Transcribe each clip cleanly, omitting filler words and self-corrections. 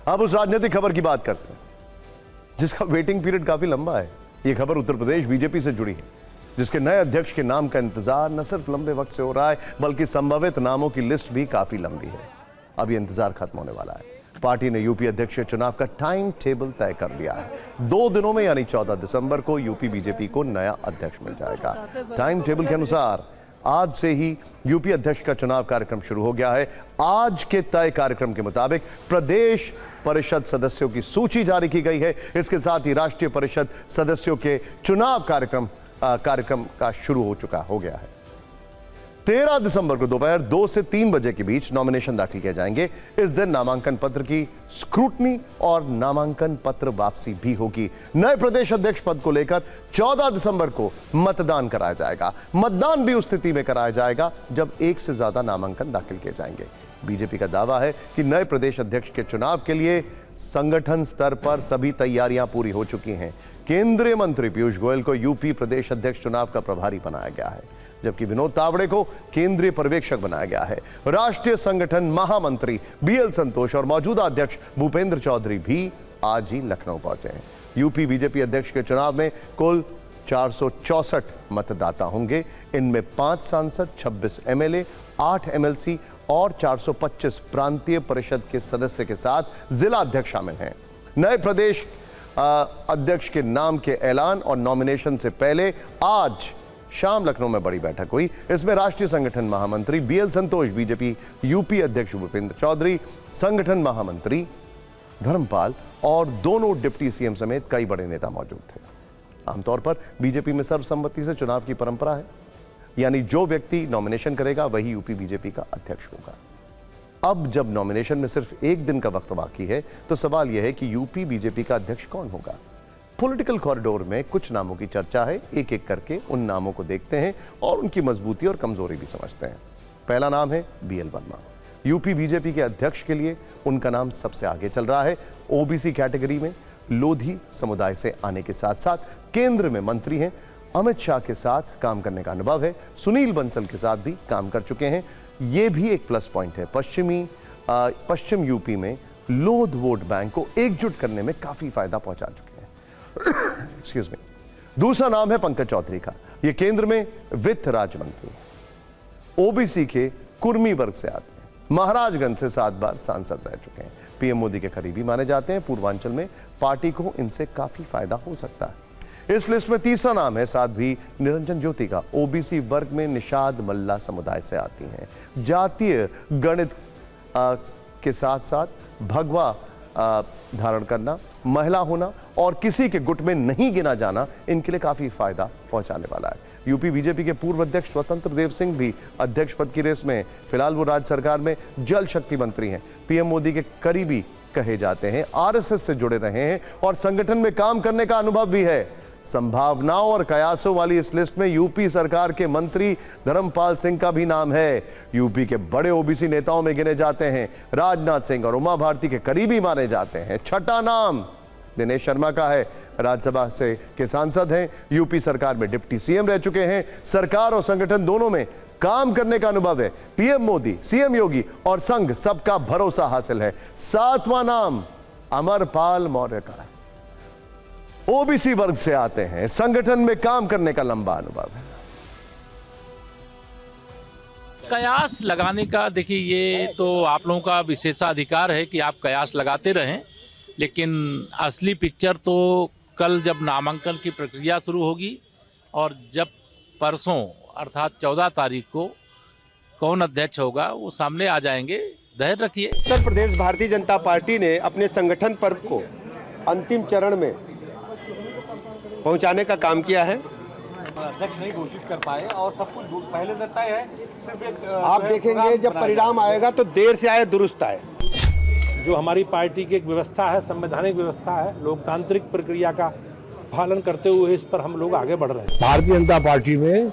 अब उस राजनीतिक खबर की बात करते हैं जिसका वेटिंग पीरियड काफी लंबा है। यह खबर उत्तर प्रदेश बीजेपी से जुड़ी है, जिसके नए अध्यक्ष के नाम का इंतजार न सिर्फ लंबे वक्त से हो रहा है, बल्कि संभावित नामों की लिस्ट भी काफी लंबी है। अब यह इंतजार खत्म होने वाला है। पार्टी ने यूपी अध्यक्ष के चुनाव का टाइम टेबल तय कर लिया है। 2 दिनों में यानी 14 दिसंबर को यूपी बीजेपी को नया अध्यक्ष मिल जाएगा। टाइम टेबल के अनुसार आज से ही यूपी अध्यक्ष का चुनाव कार्यक्रम शुरू हो गया है। आज के तय कार्यक्रम के मुताबिक प्रदेश परिषद सदस्यों की सूची जारी की गई है। इसके साथ ही राष्ट्रीय परिषद सदस्यों के चुनाव कार्यक्रम का शुरू हो गया है। 13 दिसंबर को दोपहर 2 से 3 बजे के बीच नॉमिनेशन दाखिल किए जाएंगे। इस दिन नामांकन पत्र की स्क्रूटनी और नामांकन पत्र वापसी भी होगी। नए प्रदेश अध्यक्ष पद को लेकर 14 दिसंबर को मतदान कराया जाएगा। मतदान भी उस स्थिति में कराया जाएगा जब एक से ज्यादा नामांकन दाखिल किए जाएंगे। बीजेपी का दावा है कि नए प्रदेश अध्यक्ष के चुनाव के लिए संगठन स्तर पर सभी तैयारियां पूरी हो चुकी हैं। केंद्रीय मंत्री पीयूष गोयल को यूपी प्रदेश अध्यक्ष चुनाव का प्रभारी बनाया गया है, जबकि विनोद तावड़े को केंद्रीय पर्यवेक्षक बनाया गया है। राष्ट्रीय संगठन महामंत्री बीएल संतोष और मौजूदा अध्यक्ष भूपेंद्र चौधरी भी आज ही लखनऊ पहुंचे हैं। यूपी बीजेपी अध्यक्ष के चुनाव में कुल 464 मतदाता होंगे। इनमें 5 सांसद, 26 एमएलए, 8 एमएलसी और 425 प्रांतीय परिषद के सदस्य के साथ जिला अध्यक्ष शामिल हैं। नए प्रदेश अध्यक्ष के नाम के ऐलान और नॉमिनेशन से पहले आज शाम लखनऊ में बड़ी बैठक हुई। इसमें राष्ट्रीय संगठन महामंत्री बीएल संतोष, बीजेपी यूपी अध्यक्ष भूपेंद्र चौधरी, संगठन महामंत्री धर्मपाल और दोनों डिप्टी सीएम समेत कई बड़े नेता मौजूद थे। आमतौर पर बीजेपी में सर्वसम्मति से चुनाव की परंपरा है, यानी जो व्यक्ति नॉमिनेशन करेगा वही यूपी बीजेपी का अध्यक्ष होगा। अब जब नॉमिनेशन में सिर्फ 1 दिन का वक्त बाकी है, तो सवाल यह है कि यूपी बीजेपी का अध्यक्ष कौन होगा। पॉलिटिकल कॉरिडोर में कुछ नामों की चर्चा है। एक एक करके उन नामों को देखते हैं और उनकी मजबूती और कमजोरी भी समझते हैं। पहला नाम है बीएल वर्मा। यूपी बीजेपी के अध्यक्ष के लिए उनका नाम सबसे आगे चल रहा है। ओबीसी कैटेगरी में लोधी समुदाय से आने के साथ साथ केंद्र में मंत्री हैं। अमित शाह के साथ काम करने का अनुभव है। सुनील बंसल के साथ भी काम कर चुके हैं। यह भी एक प्लस पॉइंट है। पश्चिम यूपी में लोध वोट बैंक को एकजुट करने में काफी फायदा पहुंचा चुके हैं। Excuse me. दूसरा नाम है पंकज चौधरी का। यह केंद्र में वित्त राज्य मंत्री, ओबीसी के कुर्मी वर्ग से आते हैं। महाराजगंज से 7 बार सांसद रह चुके हैं। पीएम मोदी के करीबी माने जाते हैं। पूर्वांचल में पार्टी को इनसे काफी फायदा हो सकता है। इस लिस्ट में तीसरा नाम है साध्वी निरंजन ज्योति का। ओबीसी वर्ग में निषाद मल्ला समुदाय से आती हैं। जातीय गणित के साथ साथ भगवा धारण करना, महिला होना और किसी के गुट में नहीं गिना जाना इनके लिए काफी फायदा पहुंचाने वाला है। यूपी बीजेपी के पूर्व अध्यक्ष स्वतंत्र देव सिंह भी अध्यक्ष पद की रेस में। फिलहाल वो राज्य सरकार में जल शक्ति मंत्री हैं। पीएम मोदी के करीबी कहे जाते हैं। आरएसएस से जुड़े रहे हैं और संगठन में काम करने का अनुभव भी है। संभावनाओं और कयासों वाली इस लिस्ट में यूपी सरकार के मंत्री धर्मपाल सिंह का भी नाम है। यूपी के बड़े ओबीसी नेताओं में गिने जाते हैं। राजनाथ सिंह और उमा भारती के करीबी माने जाते हैं। छठा नाम दिनेश शर्मा का है। राज्यसभा से के सांसद हैं। यूपी सरकार में डिप्टी सीएम रह चुके हैं। सरकार और संगठन दोनों में काम करने का अनुभव है। पीएम मोदी, सीएम योगी और संघ सबका भरोसा हासिल है। 7वां नाम अमरपाल मौर्य का है। ओबीसी वर्ग से आते हैं। संगठन में काम करने का लंबा अनुभव है। कयास लगाने का देखिए, ये तो आप लोगों का विशेषाधिकार है कि आप कयास लगाते रहें, लेकिन असली पिक्चर तो कल जब नामांकन की प्रक्रिया शुरू होगी और जब परसों अर्थात 14 तारीख को कौन अध्यक्ष होगा वो सामने आ जाएंगे। धैर्य रखिए। उत्तर प्रदेश भारतीय जनता पार्टी ने अपने संगठन पर्व को अंतिम चरण में पहुंचाने का काम किया है। अध्यक्ष नहीं घोषित कर पाए और सब कुछ पहले से तय है। सिर्फ एक आप देखेंगे जब परिणाम आएगा तो देर से आए दुरुस्त आए। जो हमारी पार्टी की एक व्यवस्था है, संवैधानिक व्यवस्था है, लोकतांत्रिक प्रक्रिया का पालन करते हुए इस पर हम लोग आगे बढ़ रहे हैं। भारतीय जनता पार्टी में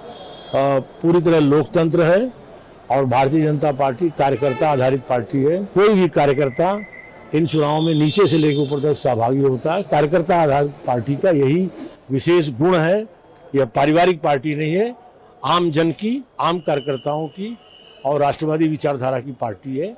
पूरी तरह लोकतंत्र है और भारतीय जनता पार्टी कार्यकर्ता आधारित पार्टी है। कोई भी कार्यकर्ता इन चुनावों में नीचे से लेकर ऊपर तक सहभागी होता है। कार्यकर्ता आधारित पार्टी का यही विशेष गुण है। यह पारिवारिक पार्टी नहीं है, आम जन की, आम कार्यकर्ताओं की और राष्ट्रवादी विचारधारा की पार्टी है।